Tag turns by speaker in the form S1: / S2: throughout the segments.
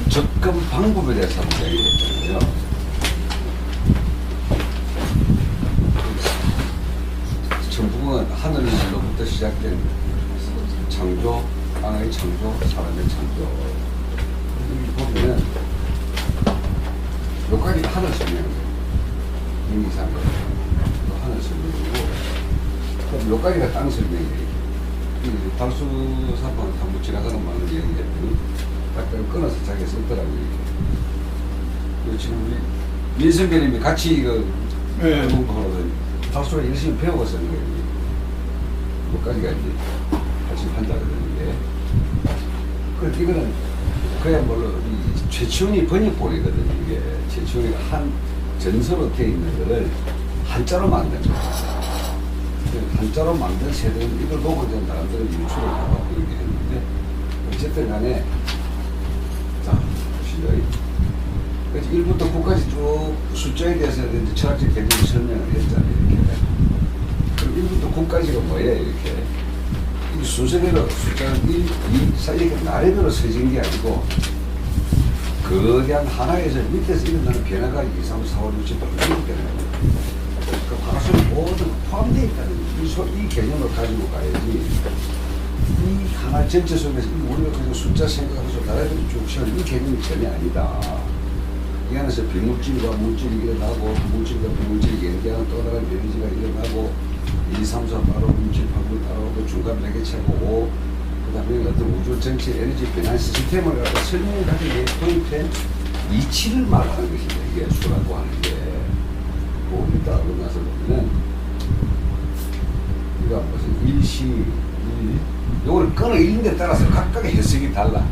S1: 접근 방법에 대해서 한번 이야기했잖아요. 천국은 하늘로부터 시작된 창조, 하나의 창조, 사람의 창조. 여기 보면은 몇 가지가 하늘 설명이에요. 인기상 하늘 설명이고, 몇 가지가 땅 설명이에요. 달수사방을 한번 지나가는 말을 얘기했더니 딱 끊어서 자기가 썼더라고요. 지금 우리 민선배님이 같이 이거 공부하거든. 달수를 열심히 배워서 거예요. 몇 가지가 이제 열심히 한다거든요. 그래서 이거는 그야말로 최치훈이 번역본이거든요. 이게 최치훈이가 한 전서로 되어 있는 거를 한자로 만든 거예요. 한자로 만든 세대는 이걸 보고 이제 나름대로 유출을 하고 이렇게 했는데, 어쨌든 간에, 자, 보시죠. 그래서 1부터 9까지 쭉 숫자에 대해서 이제 철학적 개념을 설명을 했잖아요. 이렇게. 그럼 1부터 9까지가 뭐예요? 이렇게. 이 순서대로 숫자는 1, 2, 4 이렇게 나래대로 서진 게 아니고, 거대한 하나에서 밑에서 일어나는 변화가 2, 3, 4, 5, 6, 7, 8 이렇게 되는 거예요. 그 방송이 모두 포함되어 있다는 이 개념을 가지고 가야지, 이 하나 전체 속에서 우리가 그냥 숫자 생각해서 나라들이 쭉 세우는 이 개념이 전혀 아니다. 이 안에서 비물질과 물질이 일어나고, 물질과 비물질이 연계하는 또 다른 에너지가 일어나고, 1, 2, 3, 4, 8, 5, 6, 7, 8, 9 따라오고, 중간 매개체고 5, 그 다음에 어떤 우주 전체 에너지 변환 시스템을 갖다 설명을 하기 위해 도입된 이치를 말하는 것입니다. 이게 수라고 하는 게. 이따 하고 나서 보면은, 우리가 무슨 일시, 요거를 끊어읽는 데 따라서 각각의 해석이 달라.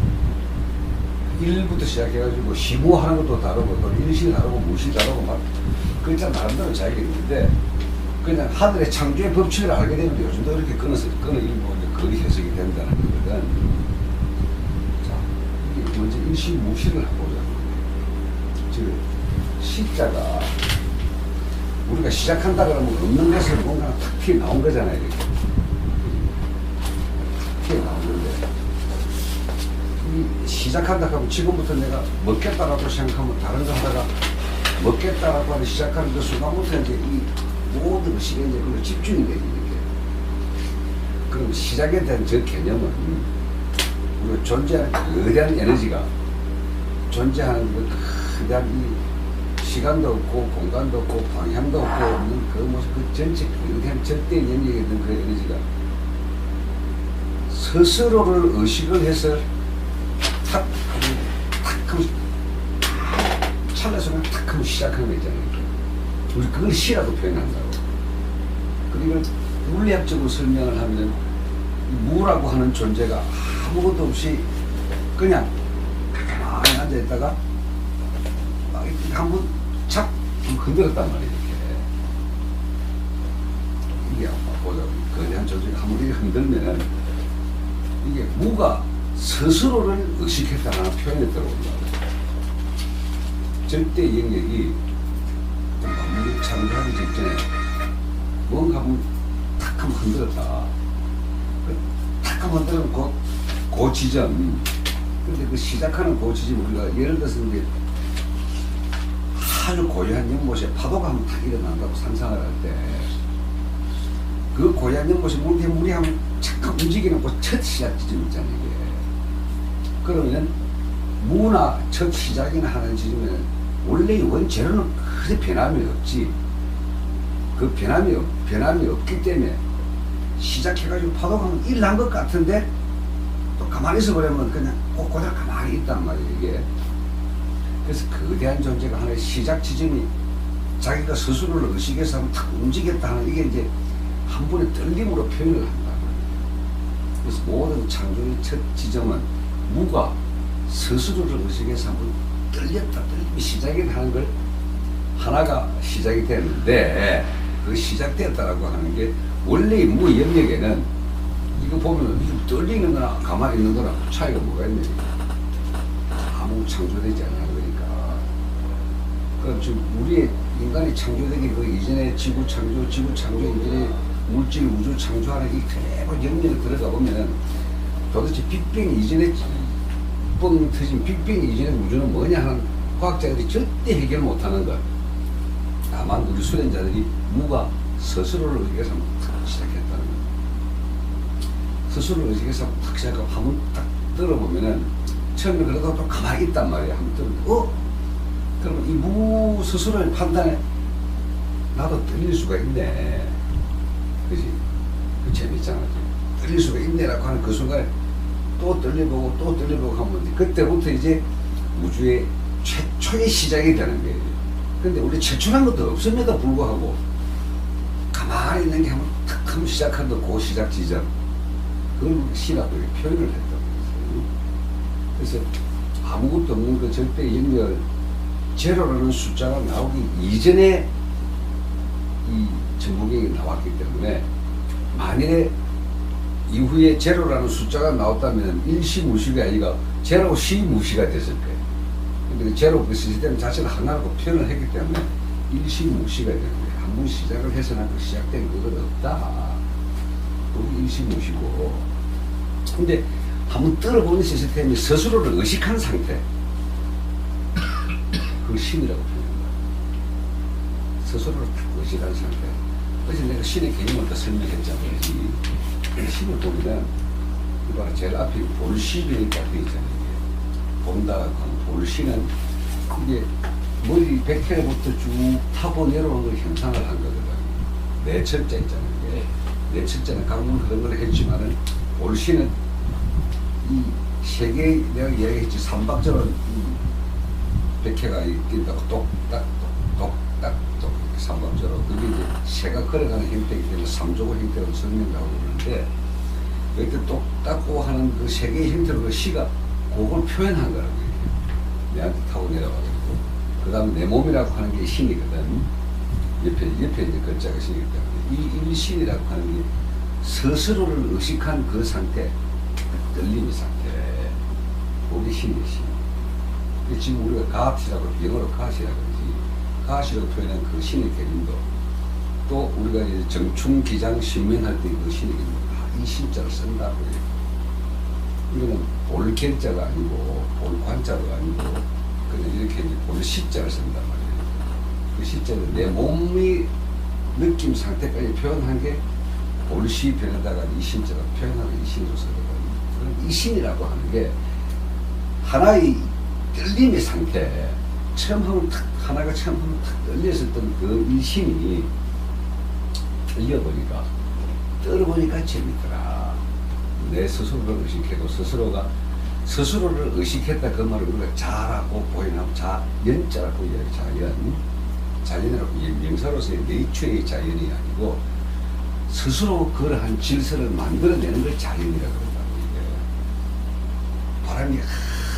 S1: 1부터 시작해가지고 시무하는 것도 다르고, 또 일시 다르고, 무시 다르고, 막, 글자 나름대로 자기가 있는데, 그냥 하늘의 창조의 법칙을 알게 되면 요즘도 이렇게 끊어읽고, 이제 거리 해석이 된다는 거거든. 자, 이게 먼저 일시, 무시를 해보자. 지금, 시자가, 우리가 시작한다 그러면 없는 것을 뭔가 탁 튀어나온 거잖아요. 이렇게. 탁 튀어나오는데, 이 시작한다 하면 지금부터 내가 먹겠다라고 생각하면 다른 거 하다가 먹겠다라고 하는 시작하는 그 순간부터 이제 이 모든 것이 이제 그걸로 집중이 되지, 이렇게. 그럼 시작에 대한 저 개념은 우리가 존재하는 거대한 에너지가 존재하는 그 거대한 이 시간도 없고 공간도 없고 방향도 없고 없는 그 모습, 그 전체 그냥 절대 영역에 있는 그 에너지가 스스로를 의식을 해서 탁 하면 찰나서 탁 하면 시작하는 거 있잖아요. 우리 그걸 시라고 표현한다고. 그리고 물리학적으로 설명을 하면 무라고 하는 존재가 아무것도 없이 그냥 가만히 앉아있다가 한번 착 흔들었단 말이에요. 이게 보자. 거대한 존재가 한번 이렇게 흔들면은 이게 무가 스스로를 의식했다는 표현에 들어온다. 절대 영역이 만물이 창조하기 직전에 뭔가 한번 탁 한번 흔들었다. 탁 한번 흔들면 그 지점. 근데 그 시작하는 그 지점 우리가 예를 들어서 이제 아주 고요한 연못에 파도가 한번 탁 일어난다고 상상을 할 때, 그 고요한 연못에 물이 한번 잠깐 움직이는 그 첫 시작 지점 있잖아요, 이게. 그러면 무나 첫 시작이나 하는 지점에는 원래 원재료는 크게 변함이 없지. 그 변함이 없기 때문에 시작해가지고 파도가 한번 일어난 것 같은데 또 가만히 있어버리면 그냥 그대로 가만히 있단 말이에요, 이게. 그래서 거대한 존재가 하나의 시작 지점이 자기가 스스로를 의식해서 한번 탁 움직였다 하는 이게 이제 한 번의 떨림으로 표현을 한다고. 그래서 모든 창조의 첫 지점은 무가 스스로를 의식해서 한번 떨림이 시작이 하는 걸 하나가 시작이 되는데, 그 시작되었다라고 하는 게 원래 무 영역에는 이거 보면 떨리는 거나 가만히 있는 거나 차이가 뭐가 있냐. 아무 창조되지 않아. 지금 우리의 인간이 창조되기 그 이전에 지구 창조 이전에 물질 우주 창조하는 이 그대로 영역에 들어가 보면은 도대체 빅뱅 이전에 뻥 터진 빅뱅 이전의 우주는 뭐냐 하는 과학자들이 절대 해결 못하는 것. 다만 우리 수련자들이 무가 스스로를 의식해서 탁 시작했다는 것. 스스로를 의식해서 탁 시작하고 한번 딱 들어보면은 처음에 그래도 또 가만히 있단 말이야. 한번 들어보면 그러면 이 무 스스로의 판단에 나도 떨릴 수가 있네. 그지? 그 재밌잖아. 떨릴 수가 있네라고 하는 그 순간에 또 떨려보고 또 떨려보고 하면 그때부터 이제 우주의 최초의 시작이 되는 거예요. 근데 우리 최초란 것도 없음에도 불구하고 가만히 있는 게 한번 탁 하면 시작한 그 시작 지점. 그걸 신학도 표현을 했다고 했어요. 그래서 아무것도 없는 그 절대 연결 제로라는 숫자가 나오기 이전에 이 전부경이 나왔기 때문에 만일에 이후에 제로라는 숫자가 나왔다면 일시무시가 아니라 제로 시무시가 됐을 거예요. 근데 그 제로 그 시스템 자체가 하나라고 표현을 했기 때문에 일시무시가 되는 거예요. 한 번 시작을 해서는 그 시작된 그건 없다. 그게 일시무시고. 근데 한번 떨어보는 시스템이 스스로를 의식한 상태. 그걸 신이라고 표현합니다. 스스로를 딱 의식한 상태. 그래서 내가 신의 개념을 더 설명했잖아요. 신을 보면, 이봐라, 제일 앞에 볼시라고 되어 있잖아요. 본다고 하는 볼시는 이게 머리 100회부터 쭉 타고 내려오는 걸 형상을 한 거거든요. 네 철자 있잖아요. 네 철자는 강문 그런 걸 했지만은 볼시는 이 세계 내가 이야기했지 삼박자로 100회가 뛴다고 똑딱 똑딱 똑 삼박자로 그게 이제 새가 걸어가는 형태이기 때문에 삼조고 형태로 설명하고 그러는데 여기 똑딱고 하는 그 세 개의 형태로 그 시가 그걸 표현한 거라고 얘기해요. 내한테 타고 내려와가지고 그 다음에 내 몸이라고 하는 게 신이거든. 옆에 이제 글자가 신이기 때문에 이 일신이라고 하는 게 스스로를 의식한 그 상태, 떨림의 상태, 그게 신의 신. 지금 우리가 가압시라고 영어로 가시라고 그러지. 가시로 표현한 그 신의 개념도 또 우리가 이제 정충기장 신명할 때 그 신의 개념도 이 신자를 쓴다고 해요. 이거는 볼견자가 아니고 볼관자도 아니고 그냥 이렇게 이제 볼시자를 쓴단 말이에요. 그 시자는 내 몸의 느낌 상태까지 표현한 게 볼시 변에다가 이 신자가 표현하는 이 신으로 쓰거든요. 그럼 이 신이라고 하는 게 하나의 떨림의 상태, 처음 하면 탁, 하나가 처음 하면 탁 떨렸었던 그 이 신이 떨려보니까, 떨어보니까 재밌더라. 내 스스로를 의식해도 스스로를 의식했다 그 말을 우리가 자라고 보이나, 연자라고 이야기, 자연이라고 명사로서의 네이처의 자연이 아니고 스스로 그러한 질서를 만들어내는 걸 자연이라고 그런다고 이게. 바람이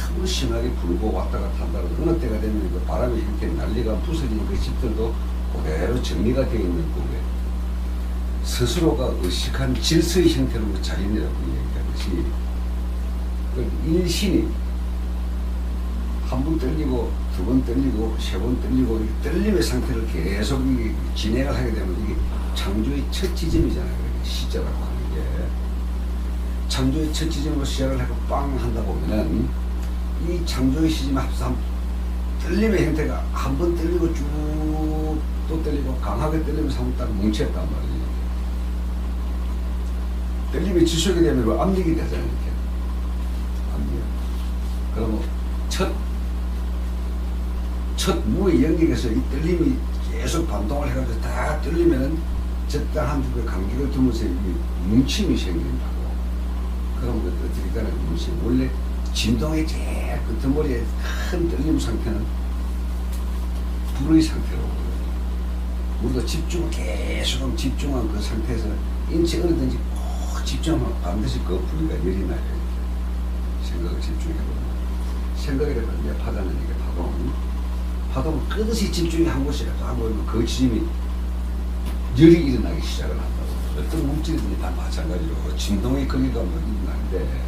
S1: 아무 심하게 불고 왔다 갔다 한다고 어느 때가 되면 그 바람의 형태 난리가 부서지는 그 집들도 그대로 정리가 되어 있는 거고요. 스스로가 의식한 질서의 형태로 그 자연이라고 이야기하는 것이 그 일신이 한 번 떨리고 두 번 떨리고 세 번 떨리고 이 떨림의 상태를 계속 진행을 하게 되면 이게 창조의 첫 지점이잖아요. 시자라고 하는 게 창조의 첫 지점으로 시작을 하고 빵 한다 보면은 이 창조의 시점에 합산 떨림의 형태가 한 번 떨리고 쭉 또 떨리고 강하게 떨리면서 한번 딱 뭉쳤단 말이에요. 떨림이 지속이 되면 압력이 되잖아요. 이렇게 압력. 그러면 첫 무의 영역에서 이 떨림이 계속 반동을 해가지고 다 떨리면은 적당한 그 간격을 두면서 뭉침이 생긴다고. 그럼 어떻게 가나 뭉침. 원래 진동의 제일 끄트머리에 큰 떨림 상태는 불의 상태로. 우리가 집중을 계속 집중한 그 상태에서 인체 어디든지 꼭 집중하면 반드시 그 불의가 열이 나요. 생각을 집중해보면. 생각이라고 하는 게 파다는 게 파동은 끝없이 집중이 한 곳이라 하면 그 지점이 열이 일어나기 시작을 한다고. 어떤 물질이든지 다 마찬가지로 진동의 거리가 뭐 일어나는데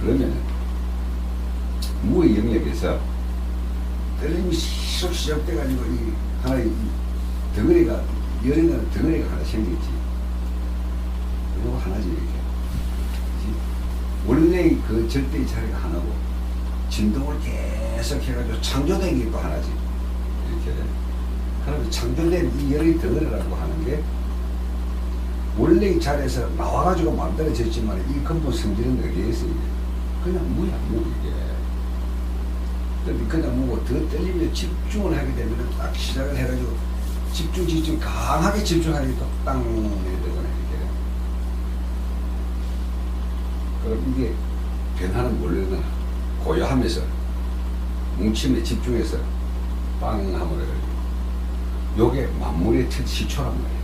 S1: 그러면 무의 영역에서 떨림이 계속 시작돼가지고 이 하나의 덩어리가 열이 나는 덩어리가 하나 생겼지. 그리고 하나지 이렇게. 원래 그 절대의 자리가 하나고 진동을 계속 해가지고 창조된 게 또 하나지. 이렇게. 그러면 창조된 이 열의 덩어리라고 하는 게 원래 이 자리에서 나와가지고 만들어졌지만 이 근본 성질은 어디에 있어? 그냥 무야, 무, 이게. 그냥 무고 더 떨리면 집중을 하게 되면 딱 시작을 해가지고 집중 강하게 집중하니까 땅 이렇게 되거나 이렇게. 그럼 이게 변화는 뭘로나 고요하면서 뭉침에 집중해서 빵 하면 해가지고 요게 만물의 시초란 말이에요.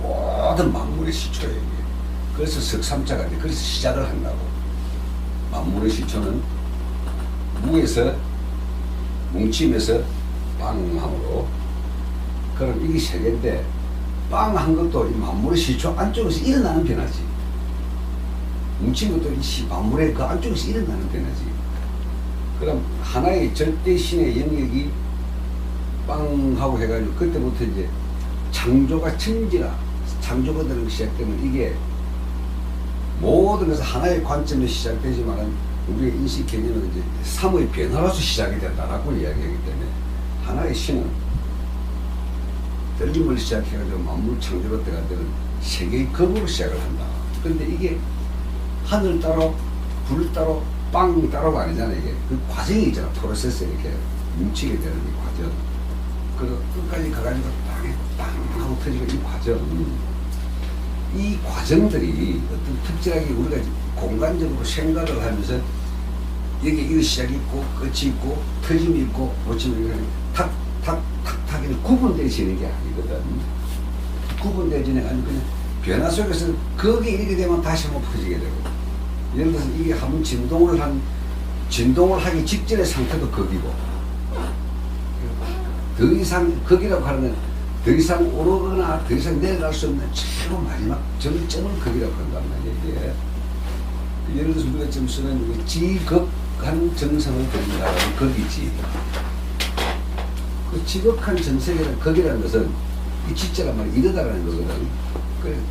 S1: 모든 만물의 시초예요. 이게. 그래서 석삼자가 돼. 그래서 시작을 한다고. 만물의 시초는 무에서 뭉침에서 빵함으로. 그럼 이게 세 개인데 빵한 것도 이 만물의 시초 안쪽에서 일어나는 변화지. 뭉친 것도 이 만물의 그 안쪽에서 일어나는 변화지. 그럼 하나의 절대신의 영역이 빵하고 해가지고 그때부터 이제 창조가 천지가 창조가 되는 게 시작되면 이게 모든 것은 하나의 관점에 시작되지만 우리의 인식 개념은 이제 삼의 변화로서 시작이 된다라고 이야기하기 때문에 하나의 신은 떨림을 시작해가지고 만물 창조로 때가 되는 세계의 겁으로 시작을 한다. 그런데 이게 하늘 따로 불 따로 빵 따로가 아니잖아. 이게 그 과정이 있잖아. 프로세스 이렇게 뭉치게 되는 이 과정. 그리고 끝까지 가가지고 빵에 빵 하고 터지고 이 과정. 이 과정들이 어떤 특별하게 우리가 공간적으로 생각을 하면서 여기 이거 시작이 있고 끝이 있고 터짐이 있고 모침이 있고 탁탁탁탁 이렇게 구분되어지는 게 아니거든. 구분되어지는 게 아니고 그냥 변화 속에서 거기 이렇게 되면 다시 한번 퍼지게 되고, 예를 들어서 이게 한번 진동을 하기 직전의 상태도 거기고, 더 이상 거기라고 하는 건 더 이상 오르거나 더 이상 내려갈 수 없는 최고 마지막 정점을 거기라고 한단 말이에요. 이게. 예를 들어서 우리가 지금 쓰는 지극한 정성을 거린다라는 거기지. 그 지극한 정성이라는 거기라는 것은 이 지자란 말이 이르다라는 거거든.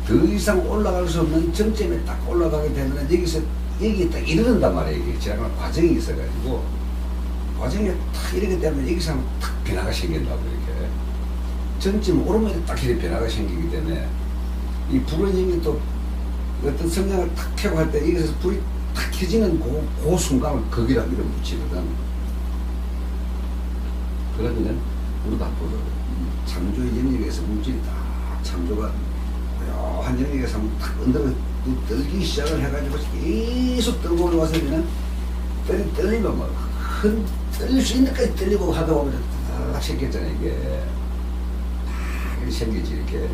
S1: 더 이상 올라갈 수 없는 정점에 딱 올라가게 되면 여기에 딱 이르는단 말이에요. 이게 지나가는 과정이 있어가지고 과정에 딱 이르게 되면 여기서 탁 변화가 생긴다고 이렇게. 정점 오르면 딱 이렇게 변화가 생기기 때문에 이 불은 이미 또 어떤 성냥을 탁 켜고 할 때 여기서 불이 탁 켜지는 그 순간을 거기라고 이름 붙이거든. 그러면 우리도 앞으로 창조의 영역에서 물질이 딱 창조가 고요한 영역에서 딱 언덕을 떨기 시작을 해가지고 계속 떨고 올라와서 그냥 떨리면 뭐 떨릴 수 있는 데까지 떨리고 하다 보면 딱 생겼잖아. 이게 딱 생기지. 이렇게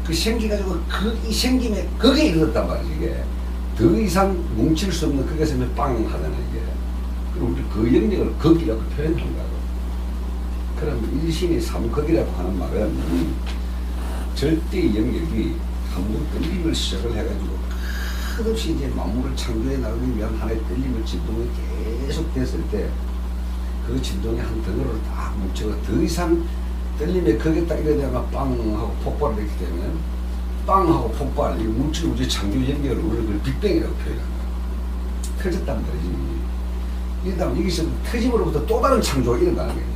S1: 그 생기가지고 이 생김에 거기에 이르렀단 말이지. 이게 더 이상 뭉칠 수 없는 거기에서 빵 하잖아. 이게 그럼 우리 그 영역을 거기라고 표현한다고. 그럼 일신이 삼거기라고 하는 말은 절대의 영역이 한번 떨림을 시작을 해가지고 끝없이 이제 만물을 창조해 나가기 위한 하나의 떨림을 진동이 계속 됐을 때 그 진동이 한 덩어리를 딱 뭉쳐서 더 이상 떨림에 거기에 딱 이러다가 빵 하고 폭발을 했기 때문에 빵 하고 폭발, 이 물질 우주 창조 영역을 우리가 그걸 빅뱅이라고 표현한다. 터졌단 말이지. 이러다 보면 여기서 터짐으로부터 또 다른 창조가 일어나는 거지.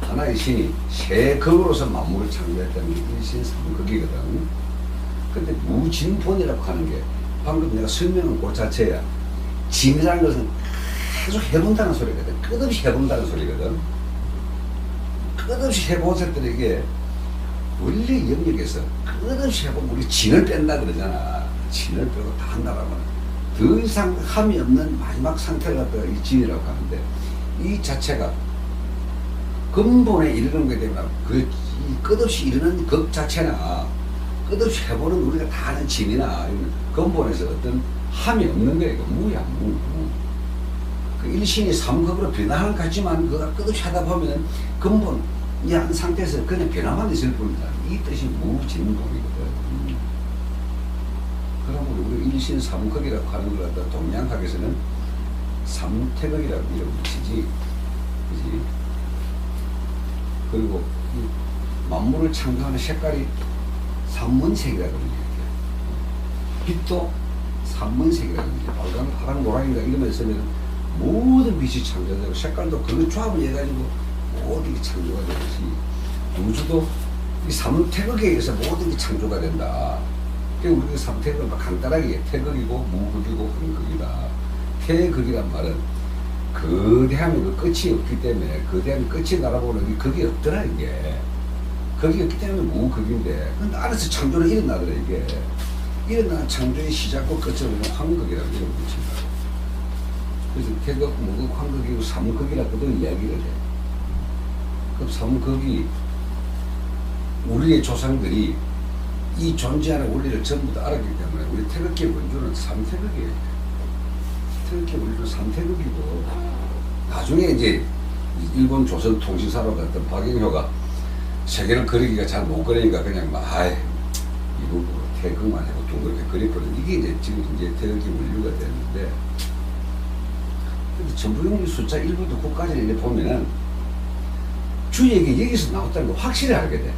S1: 하나의 신이 세 극으로서 만물을 창조했다는 게 일신 삼극이거든. 근데 무진본이라고 하는 게 방금 내가 설명한 그 자체야. 진이라는 것은 계속 해본다는 소리거든. 끝없이 해본다는 소리거든. 끝없이 해보실 때 이게 원래 영역에서 끝없이 해보면 우리 진을 뺀다 그러잖아. 진을 빼고 다 한다라면 더 이상 함이 없는 마지막 상태를 갖다가 이 진이라고 하는데 이 자체가 근본에 이르는 게 되면 그 끝없이 이르는 것 자체나 끝없이 해보는 우리가 다 아는 진이나 근본에서 어떤 함이 없는 거예요. 무야 무. 그 일신이 삼극으로 변화하는 것 같지만 그가 끝없이 하다 보면 근본 이 한 상태에서 그냥 변화만 있을 뿐이다. 이 뜻이 무진동이거든. 그러면 우리 일신 삼극이라고 하는 걸 갖다 동양학에서는 삼태극이라고 이름 붙이지. 그지? 그리고 이 만물을 창조하는 색깔이 삼문색이라고 그러는 거예요. 빛도 삼문색이라든지 빨강, 파랑, 노랑인가 이런 거 있으면 모든 빛이 창조되고 색깔도 그 조합을 해가지고 모든 게 창조가 되듯이 우주도 이 삼태극에 의해서 모든 게 창조가 된다. 그러니까 우리가 삼태극을 간단하게 태극이고 무극이고 근극이다. 태극이란 말은 거대함이 그 끝이 없기 때문에 거대함이 끝이 날아보는 게 극이 없더라 이게. 극이 없기 때문에 무극인데 근데 안에서 창조는 일어나더라 이게. 일어나는 창조의 시작과 끝을 우리는 황극이라고 이름 붙인다. 그래서 태극, 무극, 황극이고 삼극이라고도 이야기를 해. 그럼 삼극이 우리의 조상들이 이 존재하는 원리를 전부 다 알았기 때문에 우리 태극기의 원조는 삼태극이에요. 태극기의 원조는 삼태극이고 나중에 이제 일본 조선 통신사로 갔던 박영효가 세계를 그리기가 잘 못 그리니까 그냥 막 이거 태극만 하고 동그랗게 그렸거든. 이게 이제 지금 이제 태극기 원류가 되는데 근데 전부용리 숫자 1부터 9까지 이렇게 보면은 주역이 여기서 나왔다는 걸 확실히 알게 돼.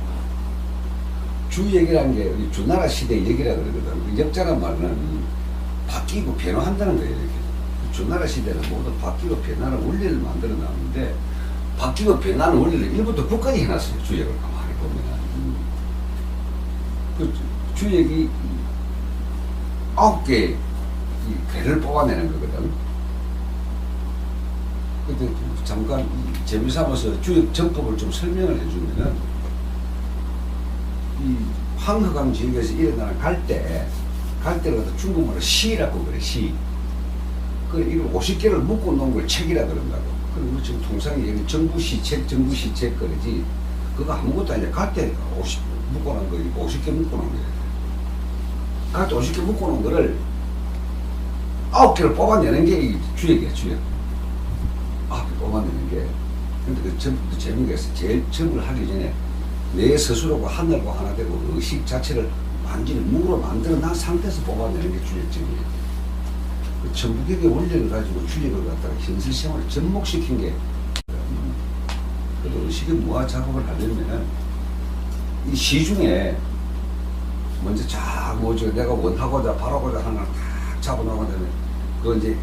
S1: 주역이라는 게 우리 주나라 시대의 역이라 그러거든. 역자란 말은 바뀌고 변화한다는 거예요. 이렇게. 주나라 시대는 모두 바뀌고 변화하는 원리를 만들어 놨는데 바뀌고 변화하는 원리를 1부터 9까지 해놨어요. 주역을 가만히 보면은. 그 주역이 9개의 괴를 뽑아내는 거거든. 근데 잠깐 재미삼아서 주역 전법을 좀 설명을 해주면은 이 황허강 지역에서 일어나는 갈대를 갖다 중국말로 시라고 그래, 시. 이걸 50개를 묶어 놓은 걸 책이라 그런다고. 그리고 지금 통상에 여기 정부시책 그러지. 그거 아무것도 아니라 갈대 50 묶어 놓은 거, 50개 묶어 놓은 거예요. 갈대 50개 묶어 놓은 거를 9개를 뽑아내는 게 주역이야, 주역. 9개 뽑아내는 게. 근데 그 전부도 재미가 있어. 제일 점을 하기 전에 내 스스로가 하늘과 하나 되고 의식 자체를 완전히 무로 만들어 난 상태에서 뽑아내는 게 주역적이에요. 그 전부격의 원리를 가지고 주역을 갖다가 현실 생활을 접목시킨 게 그래도 의식의 무화 작업을 하려면 이 시중에 먼저 쫙 뭐죠 내가 원하고자 바라고자 하는 걸 딱 잡아놓은 다음에 그거 이제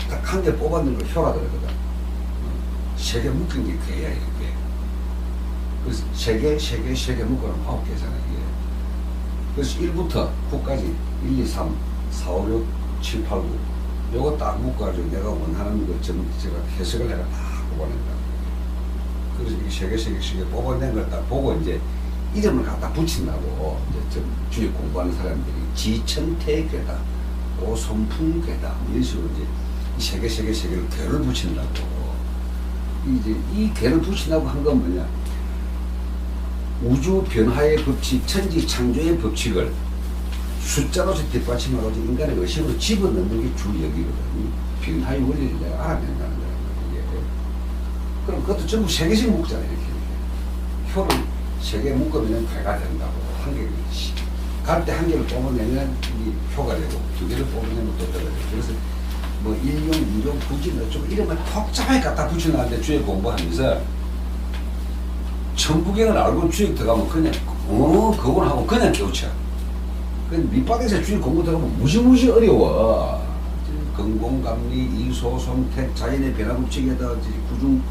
S1: 딱 한 개 뽑아내는 걸 효라 그러거든. 세 개 묶은 게 괴야 이게. 그래서 세 개 묶어놓으면 9개잖아 이게. 그래서 1부터 9까지 1, 2, 3, 4, 5, 6, 7, 8, 9 요거 딱 묶어가지고 내가 원하는 거 제가 해석을 내가 다 뽑아낸다. 그래서 이게 세 개 뽑아낸 걸 딱 보고 이제 이름을 갖다 붙인다고 이제 주역 공부하는 사람들이 지천태괴다, 오손풍괴다 이런 식으로 이제 세 개를 괴를 붙인다고. 이제 이 괴를 붙인다고 한 건 뭐냐? 우주 변화의 법칙, 천지 창조의 법칙을 숫자로서 뒷받침하고 인간의 의식으로 집어넣는 게 주역이거든. 변화의 원리를 내가 알아낸다는 거야. 이게. 그럼 그것도 전부 세 개씩 묶잖아요. 이렇게. 효를 세 개 묶으면 괴가 된다고. 한 개를. 갈 때 한 개를 뽑아내면 이 효가 되고 두 개를 뽑아내면 또 되고. 그래서 뭐 일용, 이용, 부진, 좀 이름을 복잡하게 갖다 붙여놨는데 주역 공부하면서 천부경을 알고 주역 들어가면 그냥 그걸 하고 그냥 깨우쳐. 밑바닥에서 주역 공부 들어가면 무지무지 어려워. 근공감리, 이소손택, 자연의 변화법칙에다 구중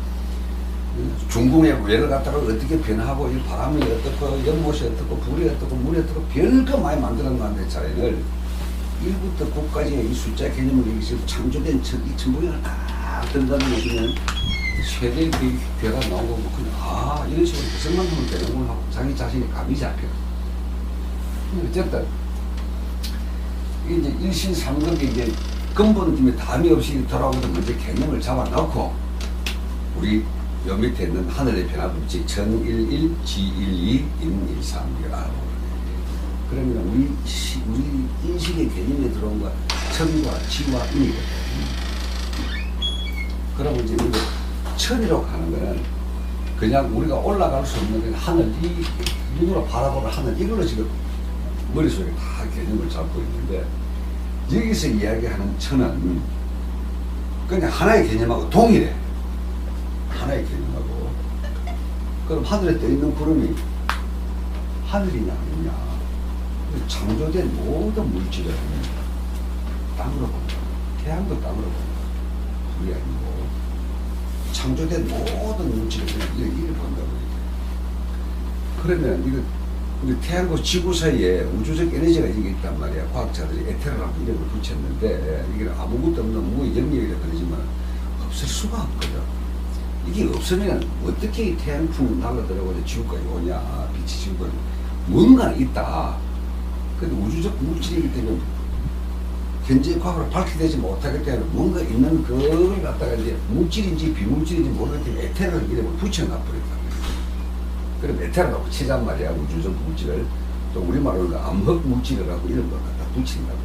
S1: 중궁의 외를 갖다가 어떻게 변하고 이 바람이 어떻고 연못이 어떻고 불이 어떻고 물이 어떻고 별거 많이 만들어 놨는데 자연을 1부터 9까지의 이 숫자 개념을 여기서 창조된 이 천부경을 다 들어가면 요즘은 최대의 괴가 나오고 그냥 이런 식으로 해석만 하면 되는구나 하고 자기 자신이 감이 잡혀. 어쨌든 이제 일신삼극이 이제 근본쯤에 담이 없이 돌아오거든. 먼저 개념을 잡아놓고 우리 요 밑에 있는 하늘의 변화법칙 천11, 지12, 인13 이걸 알아보는 그러면 우리 인식의 개념에 들어온 거 천과 지와 인이거든. 그러면 이제 이거 천이라고 하는 거는 그냥 우리가 올라갈 수 없는 하늘, 이 눈으로 바라보는 하늘, 이걸로 지금 머릿속에 다 개념을 잡고 있는데 여기서 이야기하는 천은 그냥 하나의 개념하고 동일해. 하나의 개념하고. 그럼 하늘에 떠있는 구름이 하늘이냐 아니냐. 창조된 모든 물질은 땅으로 본다. 태양도 땅으로 본다. 그게 아니고 창조된 모든 물질을 이를 본다고. 그러면 이거 우리 태양과 지구 사이에 우주적 에너지가 이게 있단 말이야. 과학자들이 에테르라고 이름을 붙였는데 이게 아무것도 없는 무의 영역이라 그러지만 없을 수가 없거든. 이게 없으면 어떻게 태양풍 날아들어오고 지구까지 오냐. 빛이 지구까지 뭔가 있다. 근데 우주적 물질이기 때문에 현재 과학으로 밝혀내지 못하기 때문에 뭔가 있는 그걸 갖다가 이제 물질인지 비물질인지 모르기 때문에 에테르라는 이름을 붙여놔버렸다. 그럼 에테르라고 치잔 말이야. 우주적 물질을. 또 우리말로는 암흑 물질이라고 이런 걸 갖다 붙인다고.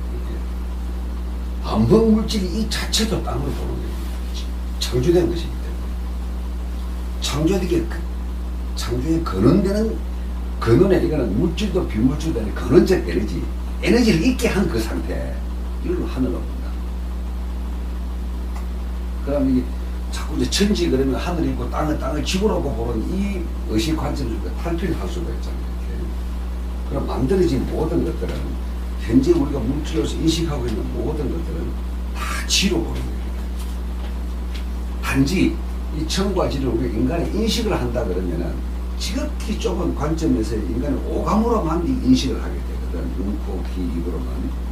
S1: 암흑 물질이 이 자체도 땅으로 보는 거예요. 창조된 것이기 때문에. 창조에 근원되는, 근원에 이거는 물질도 비물질도 아닌 근원적 에너지를 있게 한 그 상태. 이걸로 하늘로 본다. 그 다음에 이게 자꾸 이제 천지 그러면 하늘이 있고 땅을 지구라고 보는 이 의식 관점을 탈피를 할 수가 있잖아요. 이렇게. 그럼 만들어진 모든 것들은 현재 우리가 물질로서 인식하고 있는 모든 것들은 다 지로 보는 거예요. 단지 이 천과 지를 우리가 인간의 인식을 한다 그러면은 지극히 좁은 관점에서 인간은 오감으로만 인식을 하게 되거든. 눈, 코, 귀, 입으로만.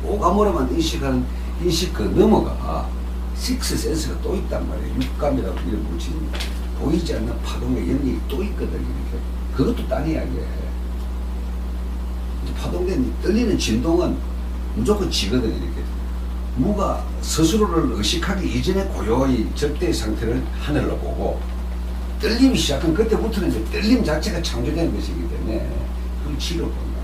S1: 오감으로만 인식하는 인식 그 넘어가 식스 센스가 또 있단 말이에요. 육감이라고 이런 물질이 보이지 않는 파동의 영역이 또 있거든. 이렇게. 그것도 딴 이야기야. 파동된 떨리는 진동은 무조건 지거든. 이렇게. 무가 스스로를 의식하기 이전에 고요히 절대의 상태를 하늘로 보고 떨림이 시작한 그때부터는 이제 떨림 자체가 창조되는 것이기 때문에 그걸 지로 본다.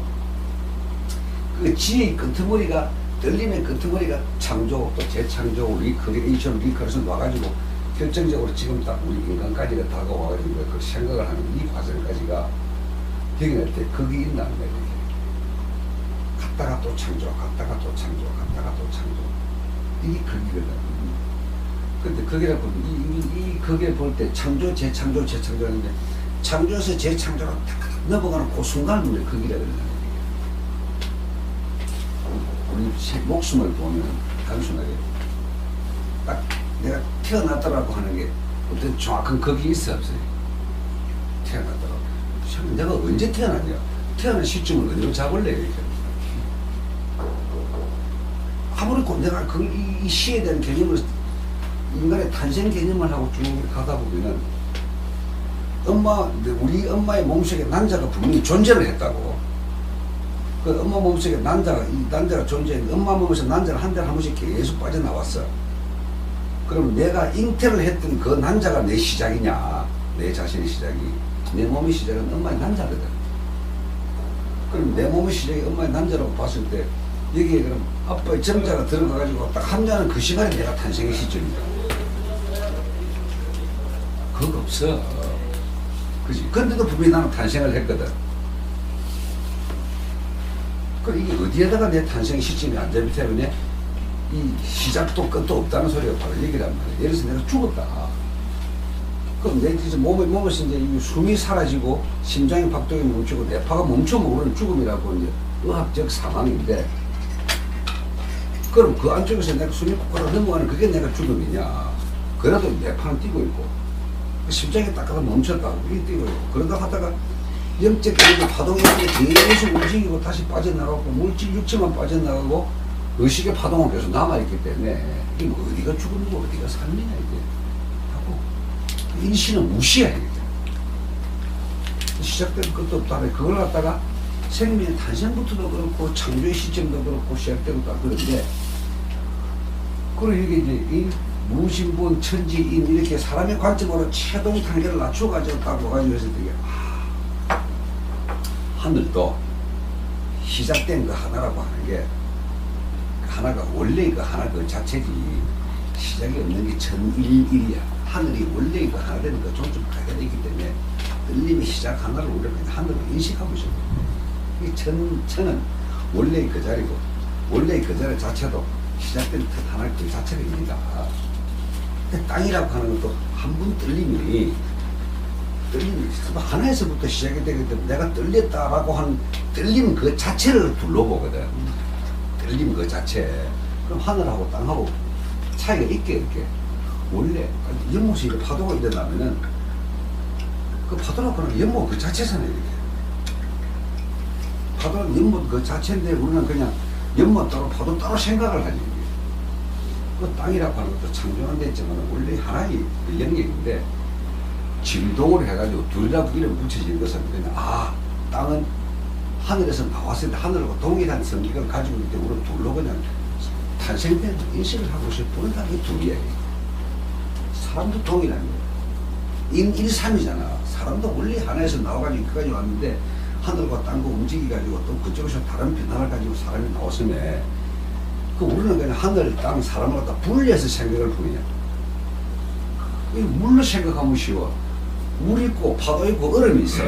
S1: 그 지의 끄트머리가 떨림의 끄트머리가 창조 또 재창조 리크리에이션 리커에서 와가지고 결정적으로 지금 딱 우리 인간까지가 다가와가지고 그 생각을 하는 이 과정까지가 되게 때 거기 있나는 거예요. 갔다가 또 창조, 갔다가 또 창조, 갔다가 또 창조. 이게 거기거든. 근데 거기라고 이 거기에 볼 때 창조, 재창조, 재창조 하는데 창조에서 재창조로 딱 넘어가는 그 순간을 거기라 그러잖아요. 우리 목숨을 보면 단순하게 딱 내가 태어났다라고 하는 게 어떤 정확한 거기 있어 없어요? 태어났다라고. 내가 언제 태어났냐? 태어난 시점을 어디로 잡을래? 이렇게. 아무리 내가 이 시에 대한 개념을 인간의 탄생 개념을 하고 쭉 가다 보면은 우리 엄마의 몸속에 난자가 분명히 존재를 했다고. 그 엄마 몸속에 이 난자가 존재했는데 엄마 몸에서 난자를 한 달에 한 번씩 계속 빠져나왔어. 그럼 내가 잉태를 했던 그 난자가 내 시작이냐? 내 자신의 시작이. 내 몸의 시작은 엄마의 난자거든. 그럼 내 몸의 시작이 엄마의 난자라고 봤을 때 여기에 그럼 아빠의 정자가 들어가가지고 딱 함자는 그 시간에 내가 탄생의 시점이다. 그거 없어. 그지? 근데도 분명히 나는 탄생을 했거든. 그 이게 어디에다가 내 탄생 시점이 앉아있기 때문에 이 시작도 끝도 없다는 소리가 바로 얘기란 말이야. 예를 들어서 내가 죽었다. 그럼 내 몸에서 이제 이 숨이 사라지고 심장의 박동이 멈추고 뇌파가 멈추면 그런 죽음이라고 이제 의학적 사망인데, 그럼 그 안쪽에서 내가 숨이 콕콕 넘어가는 그게 내가 죽음이냐? 그래도 뇌파는 뛰고 있고 심장이 딱 가다 멈췄다고 이게 뛰고 있고 그러다 하다가 영적 에너지 파동이 계속 움직이고 다시 빠져나가고 물질 육체만 빠져나가고 의식의 파동은 계속 남아있기 때문에 이게 뭐 어디가 죽음이고 어디가 삶이냐 이게 하고 인신은 무시해야 되겠다. 시작된 것도 없다면 그걸 갖다가 생명의 탄생부터도 그렇고 창조의 시점도 그렇고 시작된 것도 그런데 그리고 이게 이제 이 무신분 천지인 이렇게 사람의 관점으로 최동 단계를 낮춰가지고 딱 와가지고 해서 되게 하늘도 시작된 그 하나라고 하는 게 하나가 원래 그 하나 그 자체지 시작이 없는 게 전일일이야. 하늘이 원래 그 하나 되는 그 존중 가게가 있기 때문에 떨림의 시작 하나를 우리가 하늘로 인식하고 있어요. 이 천은 원래 그 자리고 원래 그 자리 자체도 시작된 그 하나 그 자체가 있다. 땅이라고 하는 것도 한 번 떨림이 하나에서부터 시작이 되기 때문에 내가 떨렸다라고 하는 떨림 그 자체를 둘러보거든. 떨림 그 자체. 그럼 하늘하고 땅하고 차이가 있게 이렇게. 원래 연못이 파도가 일어나면은 그 파도라고 하는 연못 그 자체잖아요. 이렇게. 파도는 연못 그 자체인데 우리는 그냥 연못 따로 파도 따로 생각을 하지. 그 땅이라고 하는 것도 창조는 됐지만 원래 하나의 그 영역인데 진동을 해가지고 둘이라고 이름 붙여진 것은 그냥 땅은 하늘에서 나왔을 때 하늘하고 동일한 성격을 가지고 있기 때문에 둘로 그냥 탄생된 인식을 하고 있을 뿐 이 둘이에요. 사람도 동일한 거예요. 인일삼이잖아. 사람도 원래 하나에서 나와가지고 여기까지 왔는데 하늘과 땅과 움직여가지고 또 그쪽에서 다른 변화를 가지고 사람이 나왔으면 그 우리는 그냥 하늘, 땅, 사람을 갖다 분리해서 생각을 뿐이야. 물로 생각하면 쉬워. 물 있고 파도 있고 얼음이 있어.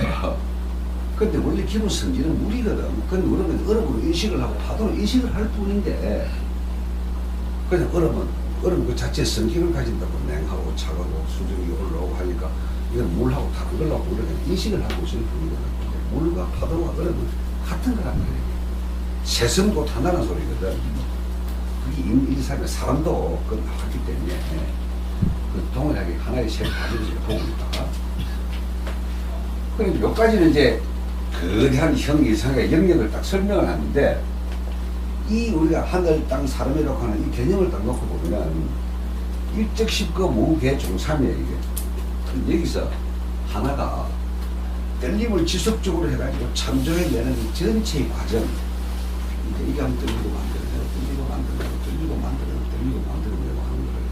S1: 근데 원래 기본 성질은 물이거든. 근데 우리는 얼음으로 인식을 하고 파도로 인식을 할 뿐인데 그냥 얼음 그 자체 성격을 가진다고 냉하고 차가고 수증이 올라오고 하니까 이건 물하고 다른 걸로 우리가 인식을 하고 있을 뿐이거든. 물과 파도와 얼음은 같은 거란 말이에요. 세성도 하나라는 소리거든. 그게 인일삼의 사람도 그걸 하기 때문에 그 동일하게 하나의 셈 가지고 보고 있다가 그러니까 여기까지는 이제 거대한 형이상의 영역을 딱 설명을 하는데 이 우리가 하늘, 땅, 사람이라고 하는 이 개념을 딱 놓고 보면 일적십거 무개 종삼이에요 이게. 여기서 하나가 떨림을 지속적으로 해가지고 창조해내는 이 전체의 과정 이게 한번 떨리고 만들어내고 떨리고 만들어내고 떨리고 만들어내고 떨리고 만들어내고 하는 거예요.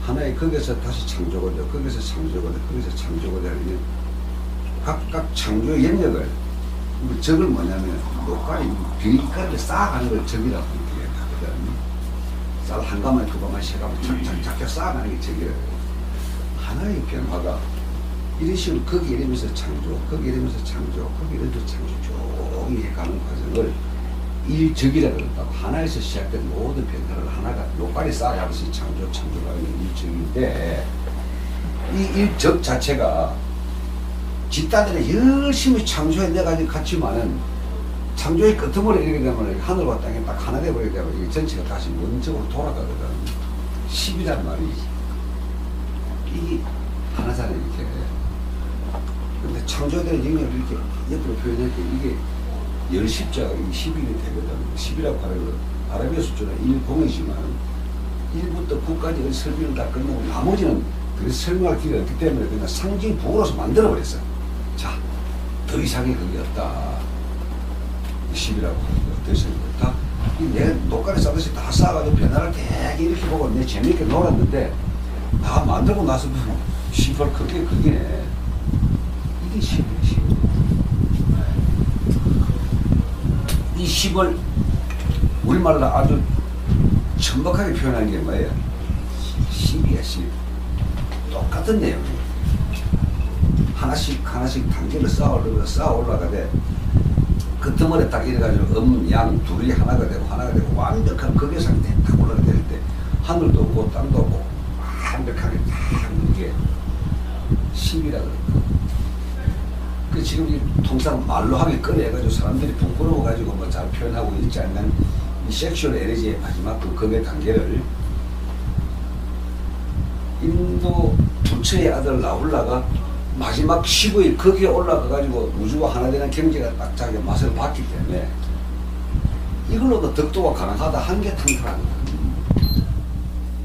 S1: 하나의 거기서 다시 창조가 되고 거기서 창조가 되고 거기서 창조가 되는 각각 창조의 영역을 적을 뭐냐면 녹과리 빙가를 쌓아가는 걸 적이라고 하거든. 쌀 한 가마에 두 가마에 세 가마에 착착착 쌓아가는 게 적이라고 해요. 하나의 변화가 이런 식으로 거기 이러면서 창조, 거기 이러면서 창조, 거기 이러면서 창조 쭉 해가는 과정을 일적이라고 그런다고. 하나에서 시작된 모든 변화를 하나가 녹과리 쌓아가면서 창조가 있는 일적인데 이 일적 자체가 집단들이 열심히 창조해내가지고 갔지만은 창조의 끄트머리 이렇게 되면 하늘과 땅이 딱 하나 되버리게 되면 이게 전체가 다시 원적으로 돌아가거든. 10이란 말이 이게 하나잖아요 이렇게. 근데 창조된 영역을 이렇게 옆으로 표현할 때 이게 10십자가 10이 되거든. 10이라고 하는 건 아라비아 숫자는 10이지만 1부터 9까지 설명을 다 끝내고 나머지는 그 설명할 기회가 없기 때문에 그냥 상징부호로서 만들어버렸어. 자, 더 이상의 그게 없다. 10이라고 하는 거, 더 이상의 없다. 내 녹간에 싸듯이 다 쌓아가지고 변화를 되게 이렇게 보고 내 재미있게 놀았는데 다 만들고 나서도 10을 그게 이게 10이야, 10. 이 10을 우리말로 아주 천박하게 표현하는 게 뭐예요? 10이야, 10. 똑같은 내용이에요. 하나씩 단계를 쌓아 올라가되 끄트머리에 딱 이래가지고 양 둘이 하나가 되고 완벽한 극의 상태에 딱 올라가게 될 때 하늘도 없고 땅도 없고 완벽하게 딱 이게 10이라 그런다. 그 지금 통상 말로 하게 꺼내가지고 사람들이 부끄러워가지고 뭐 잘 표현하고 있지 않는 이 섹슈얼 에너지의 마지막 그 극의 단계를 인도 부처의 아들 라훌라가 마지막 15일 거기에 올라가가지고 우주가 하나 되는 경제가 딱 자기 맛을 봤기 때문에 이걸로도 덕도가 가능하다. 한계탕탈하는 거야.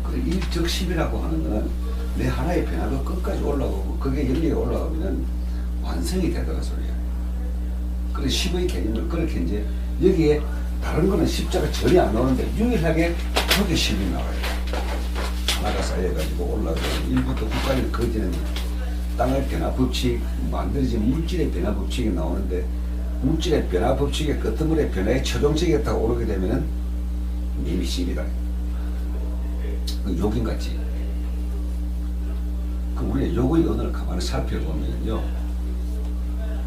S1: 그 일적 10이라고 하는 거는 내 하나의 변화가 끝까지 올라가고 그게 영역에 올라가면 완성이 되더라 소리야. 그래서 10의 개념을 그렇게 이제 여기에 다른 거는 십자가 전혀 안 나오는데 유일하게 거기 10이 나와요. 하나가 쌓여가지고 올라가고 1부터 9까지 거지는 땅의 변화 법칙, 만들어진 물질의 변화 법칙이 나오는데 물질의 변화 법칙의 끄트머리의 변화의 최종적에 딱 오르게 되면은 이미 10이다. 그 요긴 같지. 그 우리가 요거의 언어를 가만히 살펴보면요.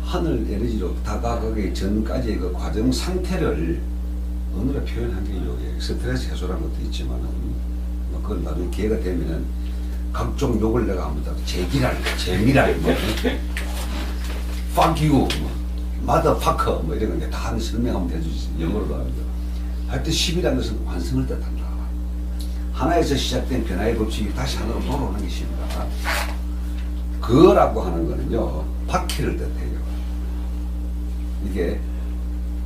S1: 하늘 에너지로 다가가기 전까지의 그 과정 상태를 언어로 표현한 게 요게 스트레스 해소라는 것도 있지만은 뭐 그건 나중에 기회가 되면은 각종 욕을 내가 한번 재미랄, 뭐, fuck you, 뭐, motherfucker, 뭐 이런 거 다 설명하면 되지, 영어로도 하는데. 하여튼 10이라는 것은 완성을 뜻한다. 하나에서 시작된 변화의 법칙이 다시 하나로 돌아오는 것입니다. 그라고 하는 거는요, 바퀴를 뜻해요. 이게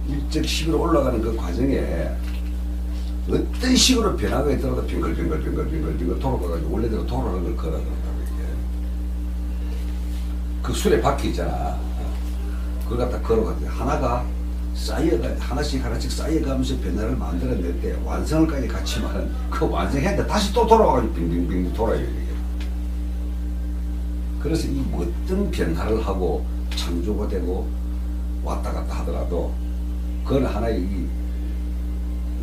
S1: 일정 시기로 올라가는 그 과정에 어떤 식으로 변화가 있더라도 빙글빙글 돌아가가지고 원래대로 돌아가는 걸 거라 그런다고 이게. 그 술의 바퀴 있잖아. 그걸 갖다 걸어가지고 하나가 하나씩 쌓여가면서 변화를 만들어낼 때 완성을까지 같이만 그 완성했는데 다시 또 돌아와가지고 빙빙빙 돌아요 이게. 그래서 이 어떤 변화를 하고 창조가 되고 왔다 갔다 하더라도 그건 하나의 이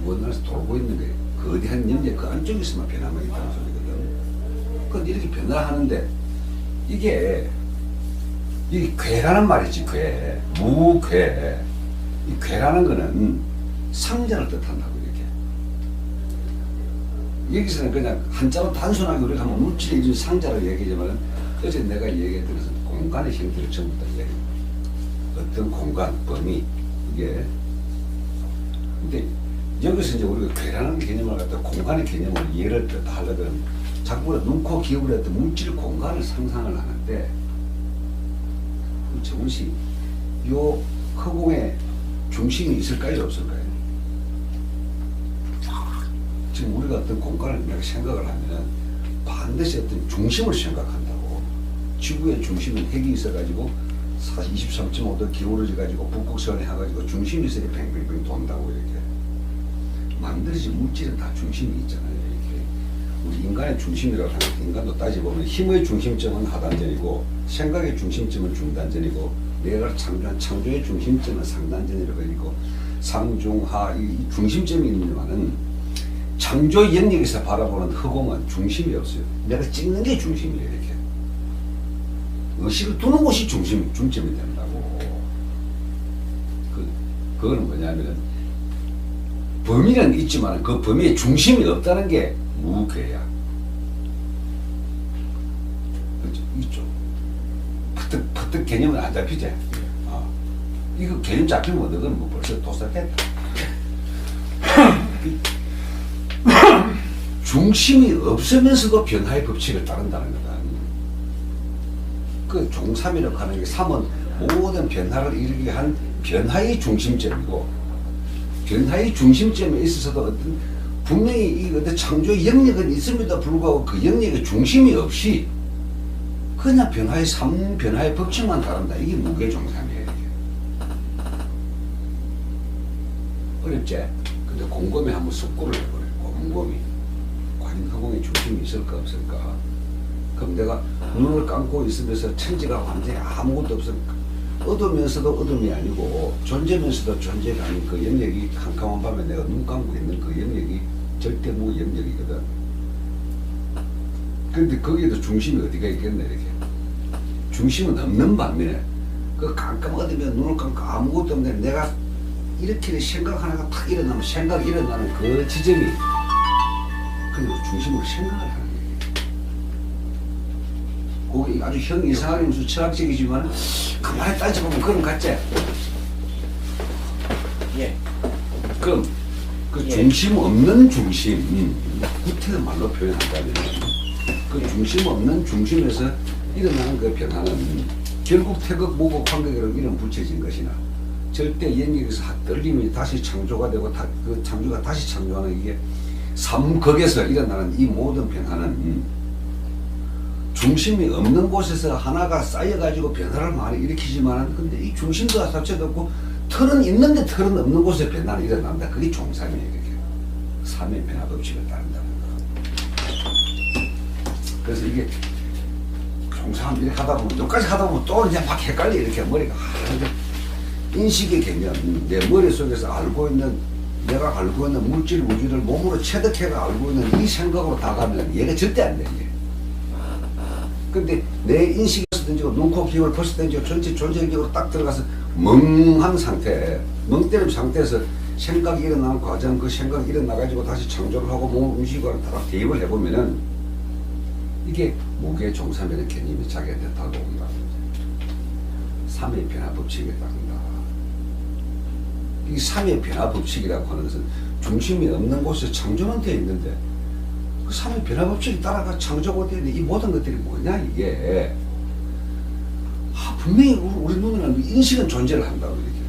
S1: 원단에서 돌고 있는 거예요. 거대한 영역 그 안쪽에서만 변화만 있다는 소리거든. 그런데 이렇게 변화를 하는데 이게 괴라는 말이지, 괴. 무괴. 이 괴라는 거는 상자를 뜻한다고 이렇게. 여기서는 그냥 한자로 단순하게 우리가 한번 물질의 이런 상자로 얘기하지만 어제 내가 얘기했던 것은 공간의 형태를 전부 다 얘기해요. 어떤 공간, 범위, 이게. 근데 여기서 이제 우리가 괴라는 개념을 갖다 공간의 개념을 이해를 하려면 자꾸 우리가 눈코 기울여 했던 물질 공간을 상상을 하는데 정훈 씨, 요 허공에 중심이 있을까요, 없을까요? 지금 우리가 어떤 공간을 내가 생각을 하면 반드시 어떤 중심을 생각한다고. 지구의 중심은 핵이 있어가지고 23.5도 기울어져가지고 북극선에 해가지고 중심이 있어야 뱅뱅뱅 돈다고 이렇게. 만들어진 물질은 다 중심이 있잖아요. 이렇게. 우리 인간의 중심이라고 하는 인간도 따지보면 힘의 중심점은 하단전이고 생각의 중심점은 중단전이고 내가 창조한 창조의 중심점은 상단전이라고 있고 상중하 이 중심점이 있는데만은 창조 영역에서 바라보는 허공은 중심이 없어요. 내가 찍는 게 중심이에요. 이렇게. 의식을 두는 곳이 중점이 된다고. 그거는 뭐냐면 범위는 있지만 그 범위에 중심이 없다는 게 무괴야. 그렇죠? 이쪽. 퍼뜩 개념은 안 잡히지? 이거 개념 잡히면 너는 뭐 벌써 도착했다. 중심이 없으면서도 변화의 법칙을 따른다는 거다. 그 종삼이라고 하는 게 3은 모든 변화를 이루게 한 변화의 중심점이고 변화의 중심점에 있어서도 어떤 분명히 이 어떤 창조의 영역은 있음에도 불구하고 그 영역의 중심이 없이 그냥 변화의 법칙만 따른다. 이게 무게종삼이에요. 어렵지? 근데 곰곰이 한번 숙고를 해버려요. 곰곰이. 과연 허공에 중심이 있을까 없을까? 그럼 내가 눈을 감고 있으면서 천지가 완전히 아무것도 없을까? 어두면서도 어둠이 아니고 존재면서도 존재가 아닌 그 영역이 캄캄한 밤에 내가 눈 감고 있는 그 영역이 절대 무영역이거든. 근데 거기에도 중심이 어디가 있겠네 이렇게. 중심은 없는 반면에 그 깜깜하면 눈을 감고 아무것도 없는데 내가 이렇게 생각 하나가 탁 일어나면 생각이 일어나는 그 지점이 그리고 중심으로 생각을 하는 거예요. 그게 아주 형 이상하게 무슨 철학적이지만 가만히 따져보면 그런 것 같지? 예. 그럼 그 중심 없는 중심, 구태의 말로 표현한다면 그 중심 없는 중심에서 일어나는 그 변화는 결국 태극, 모국, 환경이라고 이름 붙여진 것이나 절대 영역에서 떨림이 다시 창조가 되고 그 창조가 다시 창조하는 이게 삼극에서 일어나는 이 모든 변화는 중심이 없는 곳에서 하나가 쌓여가지고 변화를 많이 일으키지만 근데 이 중심도 자체도 없고 털은 있는데 털은 없는 곳에 변화는 일어난다. 그게 종삼이에요. 이렇게. 삼의 변화 법칙을 따른다는 거. 그래서 이게 종삼 이렇게 하다 보면 여기까지 하다 보면 또 이제 막 헷갈려 이렇게 머리가 인식의 개념 내 머릿속에서 알고 있는 내가 알고 있는 물질 우주를 몸으로 체득해가 알고 있는 이 생각으로 다 가면 얘가 절대 안 돼. 근데 내 인식이 벌써 던지고 눈코 기울을 벌써 던지고 전체 존재력으로 딱 들어가서 멍한 상태, 멍 때린 상태에서 생각이 일어나는 과정, 그 생각이 일어나가지고 다시 창조를 하고 몸 움직이고 다 대입을 해보면은 이게 무게 종삼이라는 개념이 자기한테 다가온다. 3의 변화 법칙에 따른다. 이 3의 변화 법칙이라고 하는 것은 중심이 없는 곳에 창조는 되어 있는데 그 사람의 변화 법칙이 따라가 창조가 되는 이 모든 것들이 뭐냐 이게. 분명히 우리 눈에는 인식은 존재를 한다고 이렇게.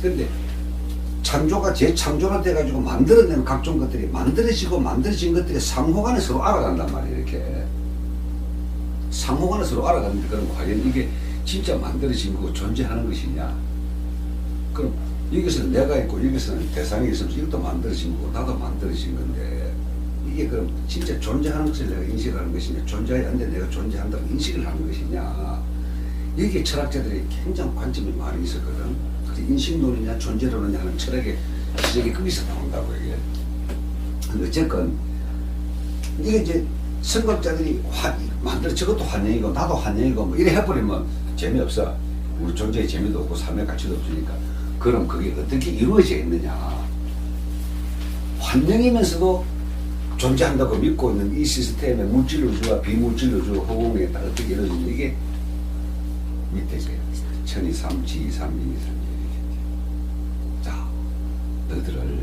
S1: 그런데 창조가 재창조가 돼가지고 만들어내는 각종 것들이 만들어진 것들이 상호간에 서로 알아간단 말이에요. 이렇게 상호간에 서로 알아가는데 그럼 과연 이게 진짜 만들어진 거고 존재하는 것이냐. 그럼 여기서는 내가 있고 여기서는 대상이 있으면서 이것도 만들어진 거고 나도 만들어진 건데 이게 그럼 진짜 존재하는 것을 내가 인식하는 것이냐, 존재하지 않는데 내가 존재한다고 인식을 하는 것이냐. 여기에 철학자들이 굉장히 관점이 많이 있었거든. 인식론이냐 존재론이냐 하는 철학의 시작이 거기서 나온다고 이게. 근데 어쨌건 이게 이제 선각자들이 저것도 환영이고 나도 환영이고 뭐 이래 해버리면 재미없어. 우리 존재의 재미도 없고 삶의 가치도 없으니까. 그럼 그게 어떻게 이루어져 있느냐. 환영이면서도 존재한다고 믿고 있는 이 시스템의 물질 우주와 비물질 우주 허공에 따라 어떻게 이루어지냐. 이게 밑에 이제 천이 삼, 지이 삼, 인이 삼. 자, 너희들을